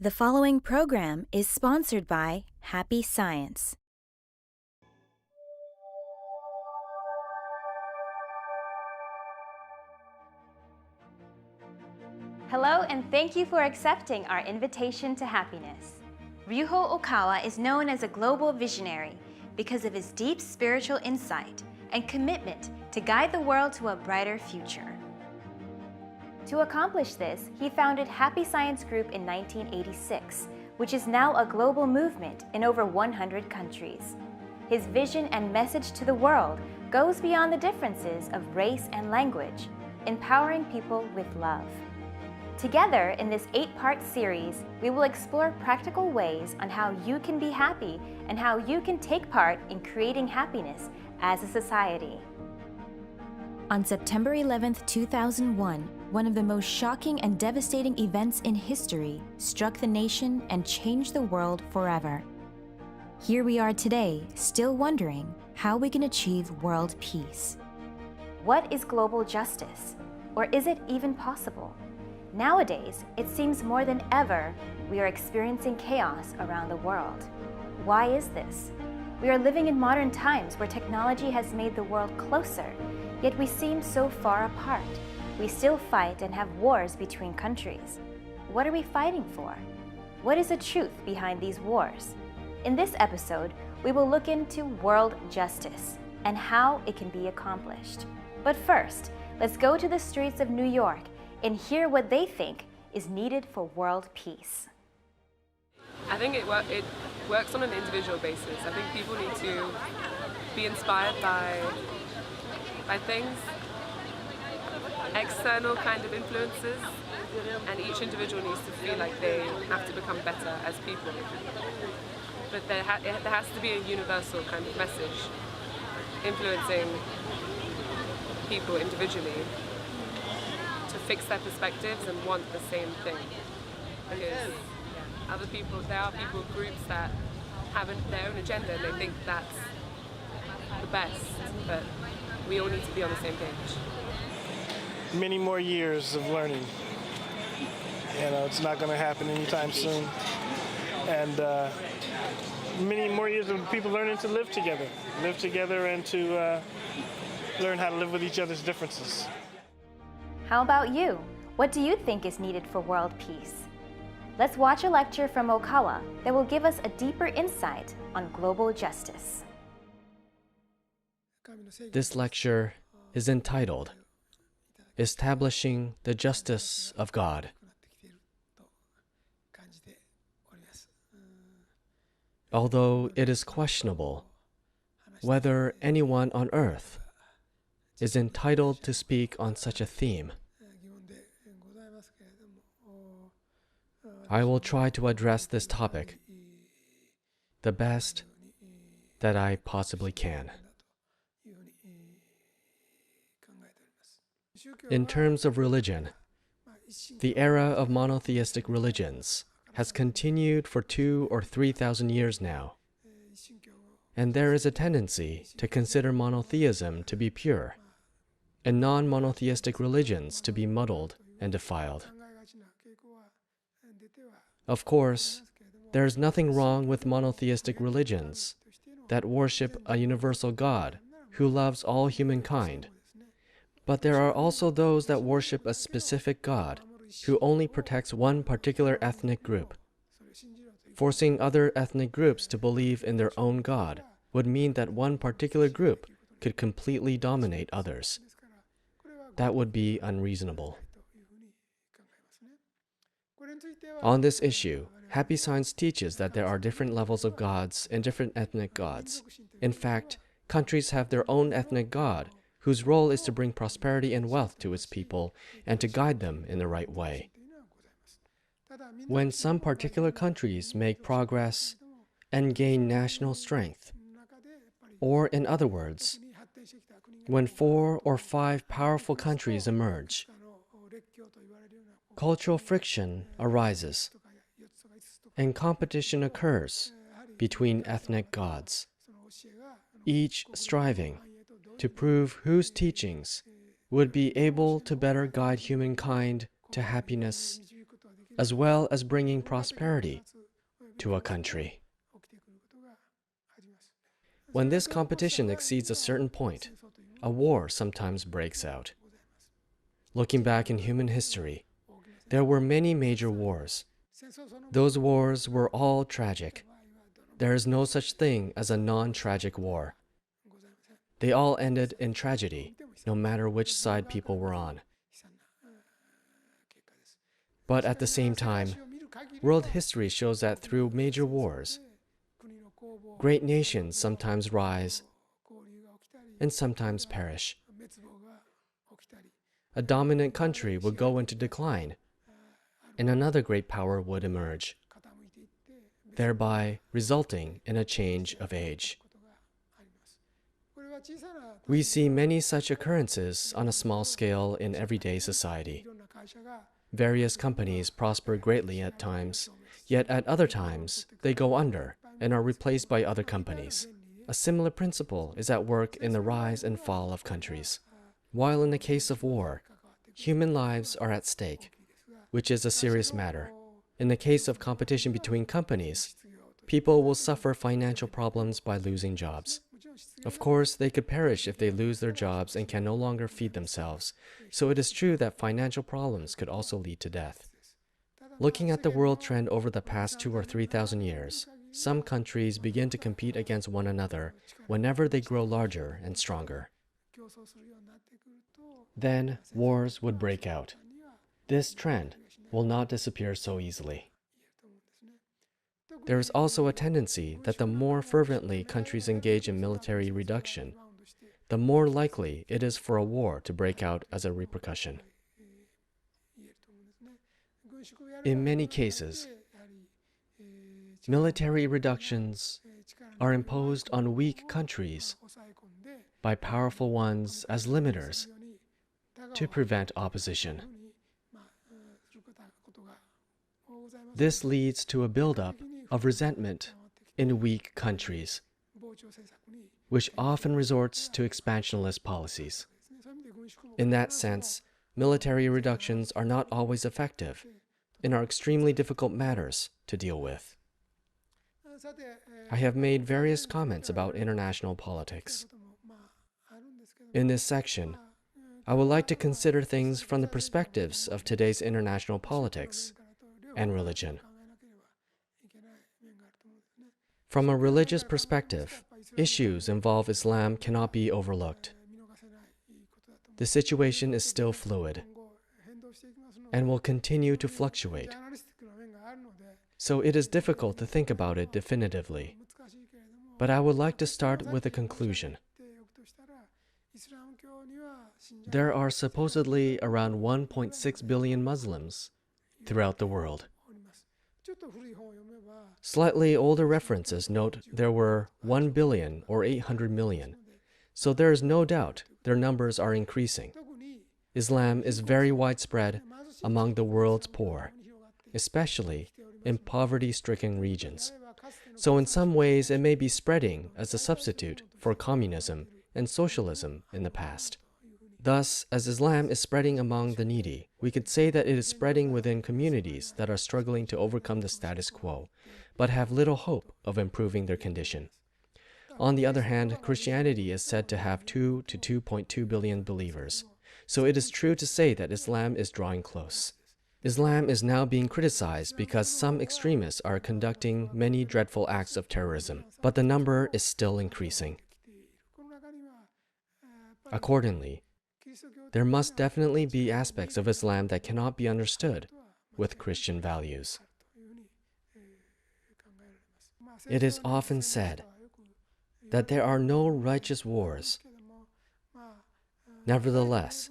The following program is sponsored by Happy Science. Hello, and thank you for accepting our invitation to happiness. Ryuho Okawa is known as a global visionary because of his deep spiritual insight and commitment to guide the world to a brighter future. To accomplish this, he founded Happy Science Group in 1986, which is now a global movement in over 100 countries. His vision and message to the world goes beyond the differences of race and language, empowering people with love. Together, in this 8-part series, we will explore practical ways on how you can be happy and how you can take part in creating happiness as a society. On September 11, 2001, one of the most shocking and devastating events in history struck the nation and changed the world forever. Here we are today, still wondering how we can achieve world peace. What is global justice? Or is it even possible? Nowadays, it seems more than ever we are experiencing chaos around the world. Why is this? We are living in modern times where technology has made the world closer, yet we seem so far apart. We still fight and have wars between countries. What are we fighting for? What is the truth behind these wars? In this episode, we will look into world justice and how it can be accomplished. But first, let's go to the streets of New York and hear what they think is needed for world peace. I think it works on an individual basis. I think people need to be inspired by things, external kind of influences, and each individual needs to feel like they have to become better as people. But there has to be a universal kind of message influencing people individually to fix their perspectives and want the same thing. Because there are people, groups that have their own agenda and they think that's the best, but we all need to be on the same page. Many more years of learning. It's not going to happen anytime soon. And many more years of people learning to live together and to learn how to live with each other's differences. How about you? What do you think is needed for world peace? Let's watch a lecture from Okawa that will give us a deeper insight on global justice. This lecture is entitled Establishing the Justice of God. Although it is questionable whether anyone on earth is entitled to speak on such a theme, I will try to address this topic the best that I possibly can. In terms of religion, the era of monotheistic religions has continued for 2,000 or 3,000 years now, and there is a tendency to consider monotheism to be pure and non-monotheistic religions to be muddled and defiled. Of course, there is nothing wrong with monotheistic religions that worship a universal God who loves all humankind. But there are also those that worship a specific God who only protects one particular ethnic group. Forcing other ethnic groups to believe in their own God would mean that one particular group could completely dominate others. That would be unreasonable. On this issue, Happy Science teaches that there are different levels of gods and different ethnic gods. In fact, countries have their own ethnic god, whose role is to bring prosperity and wealth to its people and to guide them in the right way. When some particular countries make progress and gain national strength, or in other words, when 4 or 5 powerful countries emerge, cultural friction arises, and competition occurs between ethnic gods, each striving to prove whose teachings would be able to better guide humankind to happiness as well as bringing prosperity to a country. When this competition exceeds a certain point, a war sometimes breaks out. Looking back in human history, there were many major wars. Those wars were all tragic. There is no such thing as a non-tragic war. They all ended in tragedy, no matter which side people were on. But at the same time, world history shows that through major wars, great nations sometimes rise and sometimes perish. A dominant country would go into decline, and another great power would emerge, thereby resulting in a change of age. We see many such occurrences on a small scale in everyday society. Various companies prosper greatly at times, yet at other times they go under and are replaced by other companies. A similar principle is at work in the rise and fall of countries. While in the case of war, human lives are at stake, which is a serious matter. In the case of competition between companies, people will suffer financial problems by losing jobs. Of course, they could perish if they lose their jobs and can no longer feed themselves, so it is true that financial problems could also lead to death. Looking at the world trend over the past 2,000 or 3,000 years, some countries begin to compete against one another whenever they grow larger and stronger. Then wars would break out. This trend will not disappear so easily. There is also a tendency that the more fervently countries engage in military reduction, the more likely it is for a war to break out as a repercussion. In many cases, military reductions are imposed on weak countries by powerful ones as limiters to prevent opposition. This leads to a buildup of resentment in weak countries, which often resorts to expansionist policies. In that sense, military reductions are not always effective and are extremely difficult matters to deal with. I have made various comments about international politics. In this section, I would like to consider things from the perspectives of today's international politics and religion. From a religious perspective, issues involving Islam cannot be overlooked. The situation is still fluid and will continue to fluctuate, so it is difficult to think about it definitively. But I would like to start with a conclusion. There are supposedly around 1.6 billion Muslims throughout the world. Slightly older references note there were 1 billion or 800 million, so there is no doubt their numbers are increasing. Islam is very widespread among the world's poor, especially in poverty-stricken regions. So in some ways it may be spreading as a substitute for communism and socialism in the past. Thus, as Islam is spreading among the needy, we could say that it is spreading within communities that are struggling to overcome the status quo, but have little hope of improving their condition. On the other hand, Christianity is said to have 2 to 2.2 billion believers, so it is true to say that Islam is drawing close. Islam is now being criticized because some extremists are conducting many dreadful acts of terrorism, but the number is still increasing. Accordingly, there must definitely be aspects of Islam that cannot be understood with Christian values. It is often said that there are no righteous wars. Nevertheless,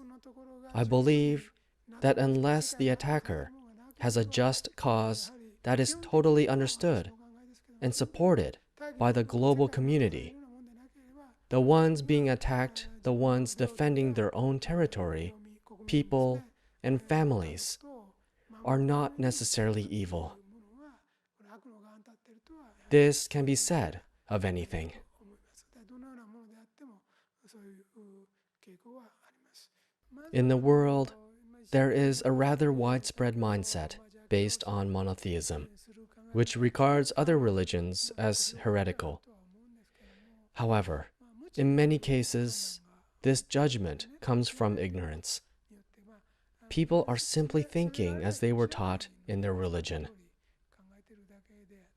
I believe that unless the attacker has a just cause that is totally understood and supported by the global community, the ones being attacked, the ones defending their own territory, people, and families, are not necessarily evil. This can be said of anything. In the world, there is a rather widespread mindset based on monotheism, which regards other religions as heretical. However, in many cases, this judgment comes from ignorance. People are simply thinking as they were taught in their religion.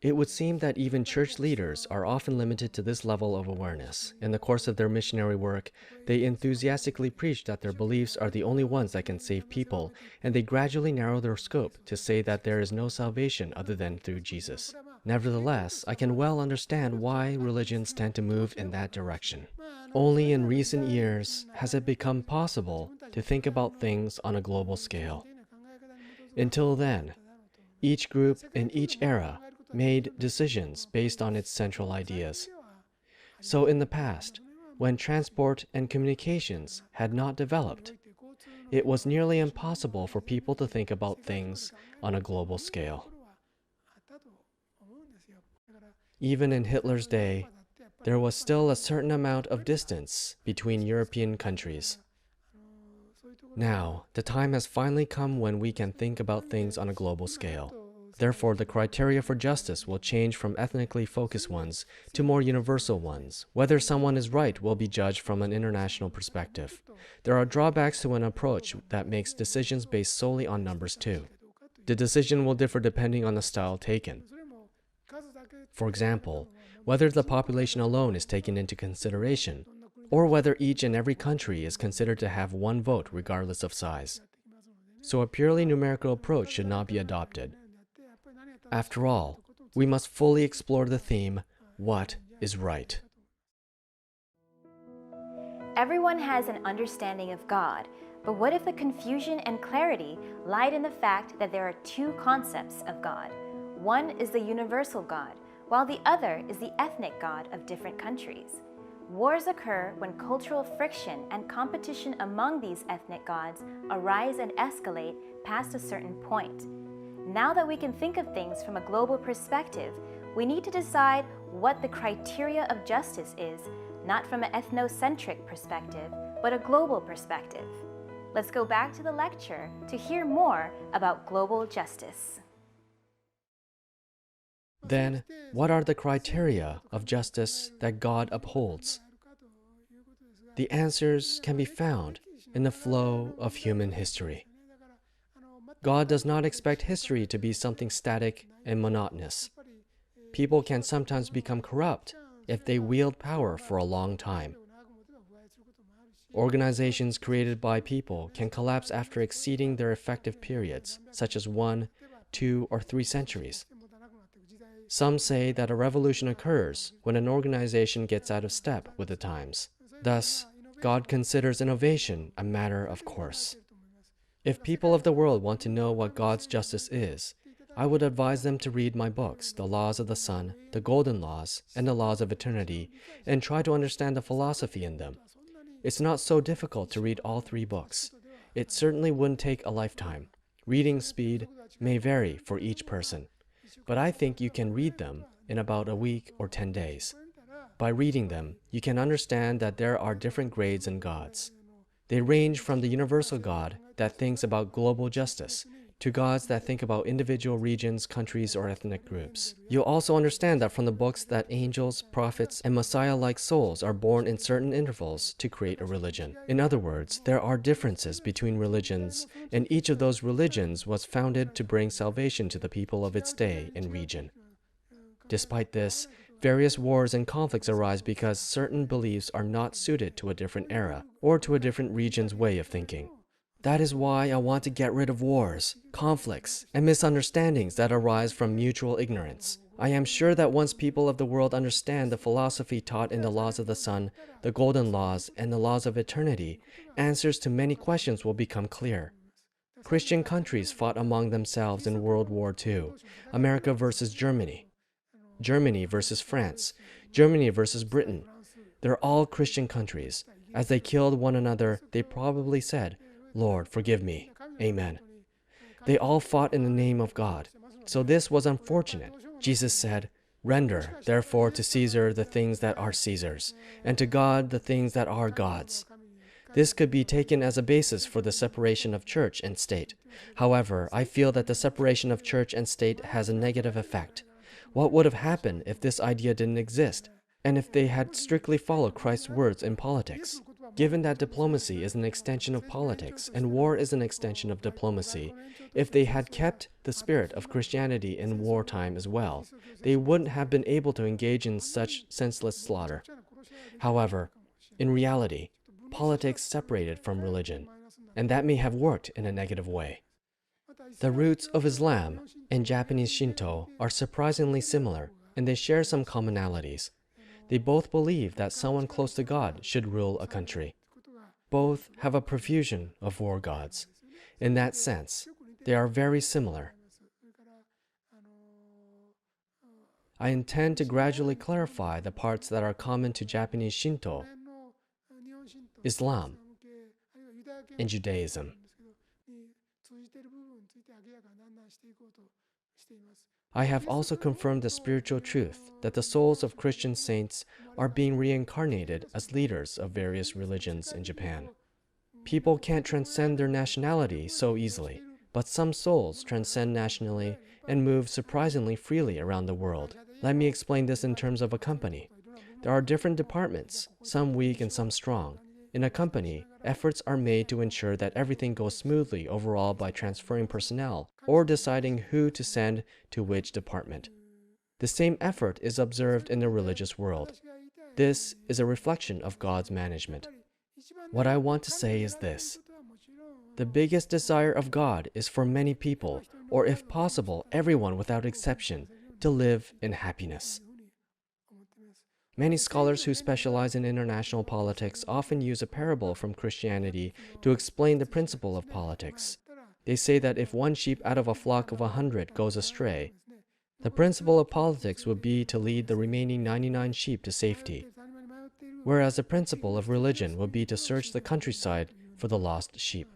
It would seem that even church leaders are often limited to this level of awareness. In the course of their missionary work, they enthusiastically preach that their beliefs are the only ones that can save people, and they gradually narrow their scope to say that there is no salvation other than through Jesus. Nevertheless, I can well understand why religions tend to move in that direction. Only in recent years has it become possible to think about things on a global scale. Until then, each group in each era made decisions based on its central ideas. So in the past, when transport and communications had not developed, it was nearly impossible for people to think about things on a global scale. Even in Hitler's day, there was still a certain amount of distance between European countries. Now, the time has finally come when we can think about things on a global scale. Therefore, the criteria for justice will change from ethnically focused ones to more universal ones. Whether someone is right will be judged from an international perspective. There are drawbacks to an approach that makes decisions based solely on numbers too. The decision will differ depending on the style taken. For example, whether the population alone is taken into consideration, or whether each and every country is considered to have one vote regardless of size. So a purely numerical approach should not be adopted. After all, we must fully explore the theme, what is right? Everyone has an understanding of God, but what if the confusion and clarity lied in the fact that there are two concepts of God? One is the universal God, while the other is the ethnic God of different countries. Wars occur when cultural friction and competition among these ethnic gods arise and escalate past a certain point. Now that we can think of things from a global perspective, we need to decide what the criteria of justice is, not from an ethnocentric perspective, but a global perspective. Let's go back to the lecture to hear more about global justice. Then, what are the criteria of justice that God upholds? The answers can be found in the flow of human history. God does not expect history to be something static and monotonous. People can sometimes become corrupt if they wield power for a long time. Organizations created by people can collapse after exceeding their effective periods, such as 1, 2, or 3 centuries. Some say that a revolution occurs when an organization gets out of step with the times. Thus, God considers innovation a matter of course. If people of the world want to know what God's justice is, I would advise them to read my books, The Laws of the Sun, The Golden Laws, and The Laws of Eternity, and try to understand the philosophy in them. It's not so difficult to read all 3 books. It certainly wouldn't take a lifetime. Reading speed may vary for each person, but I think you can read them in about a week or 10 days. By reading them, you can understand that there are different grades in gods. They range from the universal God that thinks about global justice to gods that think about individual regions, countries, or ethnic groups. You'll also understand that from the books that angels, prophets, and Messiah-like souls are born in certain intervals to create a religion. In other words, there are differences between religions, and each of those religions was founded to bring salvation to the people of its day and region. Despite this, various wars and conflicts arise because certain beliefs are not suited to a different era or to a different region's way of thinking. That is why I want to get rid of wars, conflicts, and misunderstandings that arise from mutual ignorance. I am sure that once people of the world understand the philosophy taught in the Laws of the Sun, the Golden Laws, and the Laws of Eternity, answers to many questions will become clear. Christian countries fought among themselves in World War II, America versus Germany, Germany versus France, Germany versus Britain. They're all Christian countries. As they killed one another, they probably said, "Lord, forgive me. Amen." They all fought in the name of God. So this was unfortunate. Jesus said, "Render, therefore, to Caesar the things that are Caesar's, and to God the things that are God's." This could be taken as a basis for the separation of church and state. However, I feel that the separation of church and state has a negative effect. What would have happened if this idea didn't exist, and if they had strictly followed Christ's words in politics? Given that diplomacy is an extension of politics and war is an extension of diplomacy, if they had kept the spirit of Christianity in wartime as well, they wouldn't have been able to engage in such senseless slaughter. However, in reality, politics separated from religion, and that may have worked in a negative way. The roots of Islam and Japanese Shinto are surprisingly similar, and they share some commonalities. They both believe that someone close to God should rule a country. Both have a profusion of war gods. In that sense, they are very similar. I intend to gradually clarify the parts that are common to Japanese Shinto, Islam, and Judaism. I have also confirmed the spiritual truth that the souls of Christian saints are being reincarnated as leaders of various religions in Japan. People can't transcend their nationality so easily, but some souls transcend nationally and move surprisingly freely around the world. Let me explain this in terms of a company. There are different departments, some weak and some strong. In a company, efforts are made to ensure that everything goes smoothly overall by transferring personnel or deciding who to send to which department. The same effort is observed in the religious world. This is a reflection of God's management. What I want to say is this. The biggest desire of God is for many people, or if possible, everyone without exception, to live in happiness. Many scholars who specialize in international politics often use a parable from Christianity to explain the principle of politics. They say that if one sheep out of a flock of 100 goes astray, the principle of politics would be to lead the remaining 99 sheep to safety, whereas the principle of religion would be to search the countryside for the lost sheep.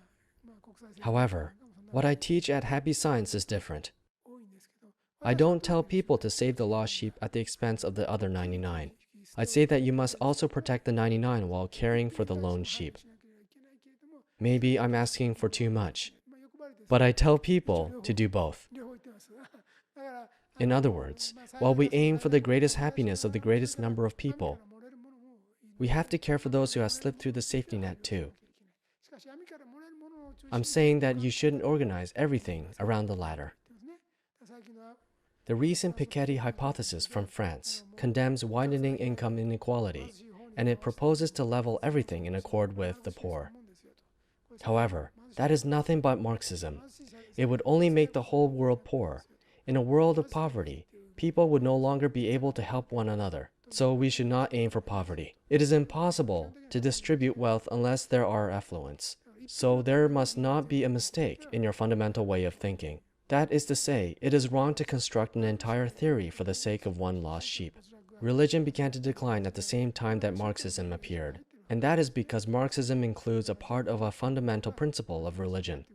However, what I teach at Happy Science is different. I don't tell people to save the lost sheep at the expense of the other 99. I say that you must also protect the 99 while caring for the lone sheep. Maybe I'm asking for too much, but I tell people to do both. In other words, while we aim for the greatest happiness of the greatest number of people, we have to care for those who have slipped through the safety net too. I'm saying that you shouldn't organize everything around the ladder. The recent Piketty hypothesis from France condemns widening income inequality, and it proposes to level everything in accord with the poor. However, that is nothing but Marxism. It would only make the whole world poor. In a world of poverty, people would no longer be able to help one another, so we should not aim for poverty. It is impossible to distribute wealth unless there are affluents, so there must not be a mistake in your fundamental way of thinking. That is to say, it is wrong to construct an entire theory for the sake of one lost sheep. Religion began to decline at the same time that Marxism appeared, and that is because Marxism includes a part of a fundamental principle of religion.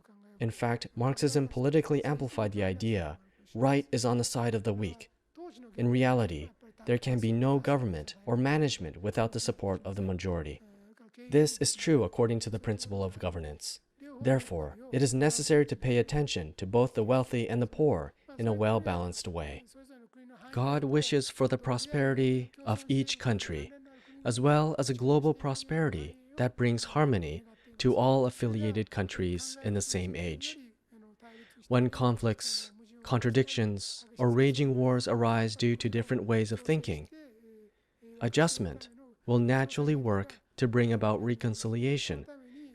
In fact, Marxism politically amplified the idea, right is on the side of the weak. In reality, there can be no government or management without the support of the majority. This is true according to the principle of governance. Therefore, it is necessary to pay attention to both the wealthy and the poor in a well-balanced way. God wishes for the prosperity of each country, as well as a global prosperity that brings harmony to all affiliated countries in the same age. When conflicts, contradictions, or raging wars arise due to different ways of thinking, adjustment will naturally work to bring about reconciliation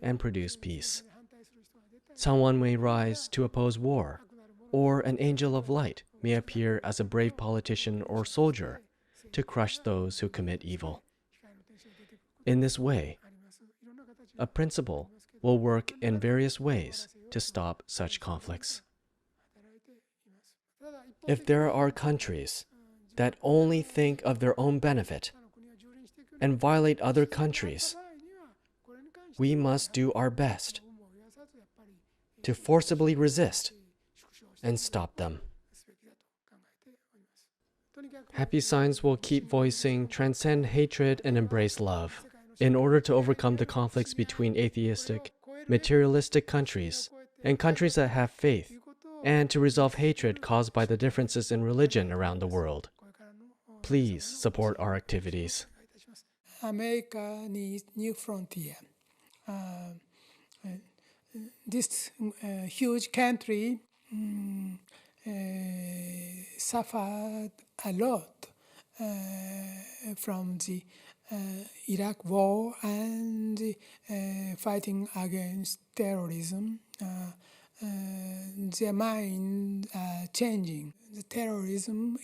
and produce peace. Someone may rise to oppose war, or an angel of light may appear as a brave politician or soldier to crush those who commit evil. In this way, a principle will work in various ways to stop such conflicts. If there are countries that only think of their own benefit and violate other countries, we must do our best to forcibly resist and stop them. Happy Science will keep voicing transcend hatred and embrace love. in order to overcome the conflicts between atheistic, materialistic countries and countries that have faith, and to resolve hatred caused by the differences in religion around the world. Please support our activities. America needs new frontier. This huge country suffered a lot from the Iraq war and fighting against terrorism. Their mind are changing. The terrorism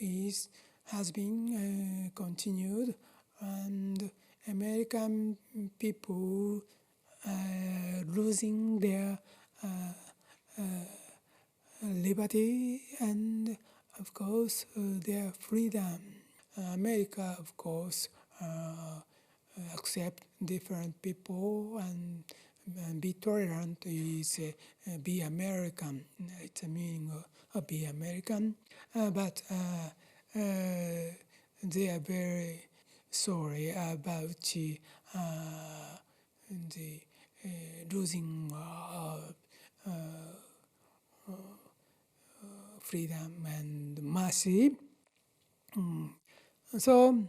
has been continued, and American people losing their liberty and, of course, their freedom. America, of course, accept different people and be tolerant is be American. It's a meaning of be American, but they are very sorry about the losing freedom and mercy. So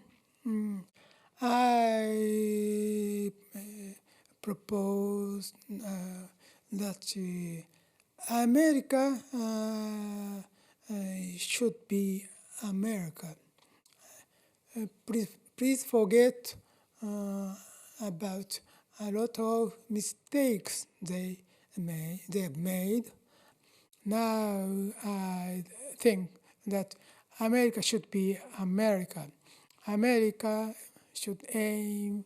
I propose that America should be America. Please forget about a lot of mistakes they have made. Now I think that America should be America. America should aim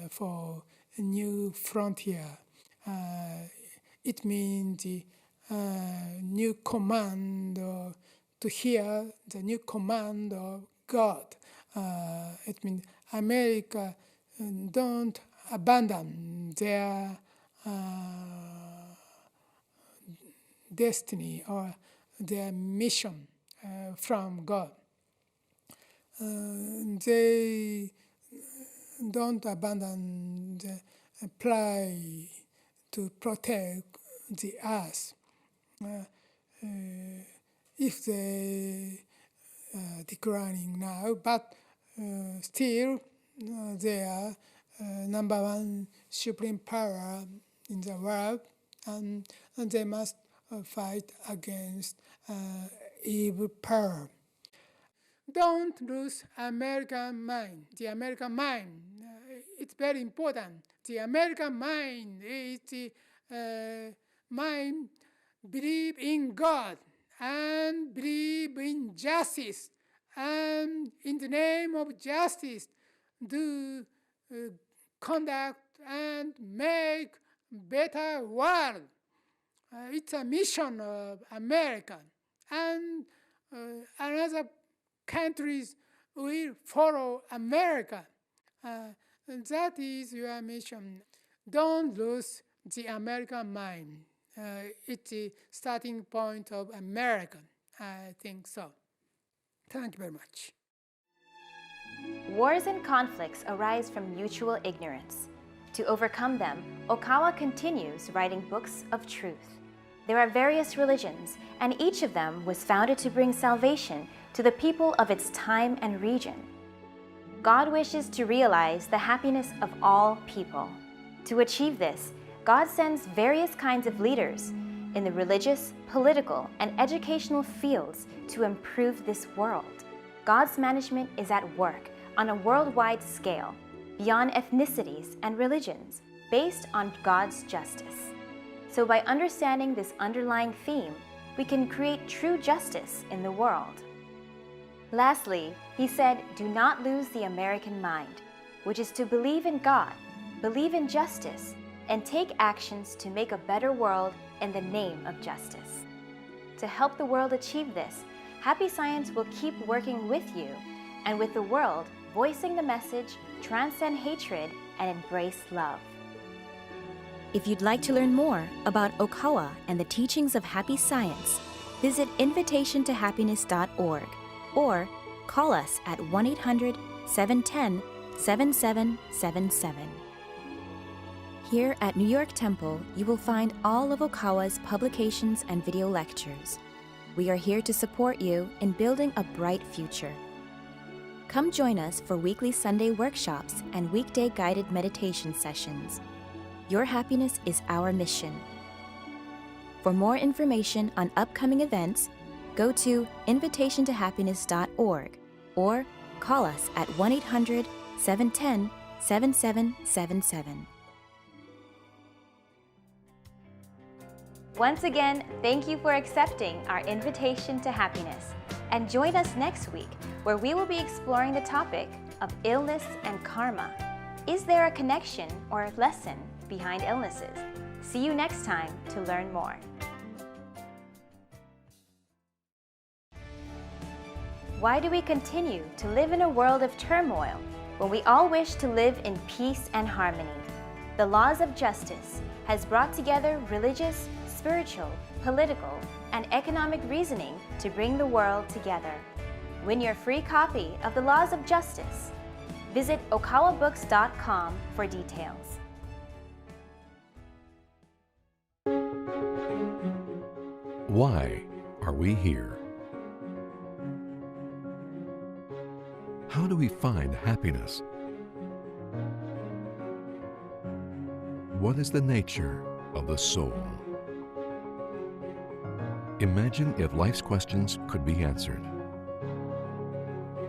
for a new frontier. It means the new command to hear the new command of God. It means America don't abandon their destiny or their mission from God. They don't abandon the apply to protect the earth. If they declining now, but still they are number one supreme power in the world, and they must fight against evil power. Don't lose American mind. The American mind, it's very important. The American mind is the mind believe in God and believe in justice, and in the name of justice do conduct and make better world. It's a mission of America, and another countries will follow America. That is your mission. Don't lose the American mind. It's the starting point of America. I think so. Thank you very much. Wars and conflicts arise from mutual ignorance. To overcome them, Okawa continues writing books of truth. There are various religions, and each of them was founded to bring salvation to the people of its time and region. God wishes to realize the happiness of all people. To achieve this, God sends various kinds of leaders in the religious, political, and educational fields to improve this world. God's management is at work on a worldwide scale, beyond ethnicities and religions, based on God's justice. So by understanding this underlying theme, we can create true justice in the world. Lastly, he said, do not lose the American mind, which is to believe in God, believe in justice, and take actions to make a better world in the name of justice. To help the world achieve this, Happy Science will keep working with you and with the world, voicing the message, transcend hatred, and embrace love. If you'd like to learn more about Okawa and the teachings of Happy Science, visit invitationtohappiness.org or call us at 1-800-710-3990. 7777. Here at New York Temple, you will find all of Okawa's publications and video lectures. We are here to support you in building a bright future. Come join us for weekly Sunday workshops and weekday guided meditation sessions. Your happiness is our mission. For more information on upcoming events, go to invitationtohappiness.org or call us at 1-800-710-7777. Once again, thank you for accepting our invitation to happiness. And join us next week, where we will be exploring the topic of illness and karma. Is there a connection or a lesson behind illnesses? See you next time to learn more. Why do we continue to live in a world of turmoil when we all wish to live in peace and harmony? The laws of justice has brought together religious, spiritual, political, and economic reasoning to bring the world together. Win your free copy of the Laws of Justice. Visit okawabooks.com for details. Why are we here? How do we find happiness? What is the nature of the soul? Imagine if life's questions could be answered.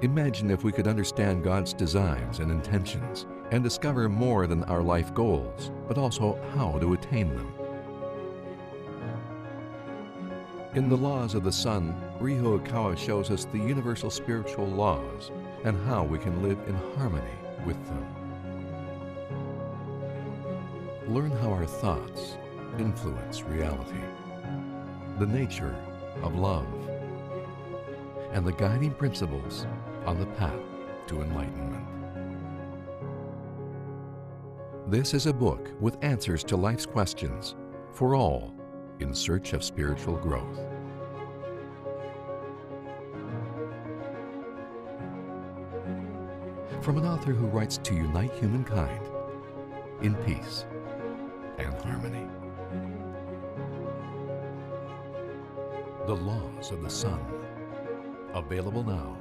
Imagine if we could understand God's designs and intentions and discover more than our life goals, but also how to attain them. In the Laws of the Sun, Ryuho Okawa shows us the universal spiritual laws and how we can live in harmony with them. Learn how our thoughts influence reality, the nature of love, and the guiding principles on the path to enlightenment. This is a book with answers to life's questions for all in search of spiritual growth. From an author who writes to unite humankind in peace and harmony. The Laws of the Sun. Available now.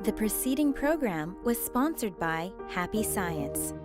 The preceding program was sponsored by Happy Science.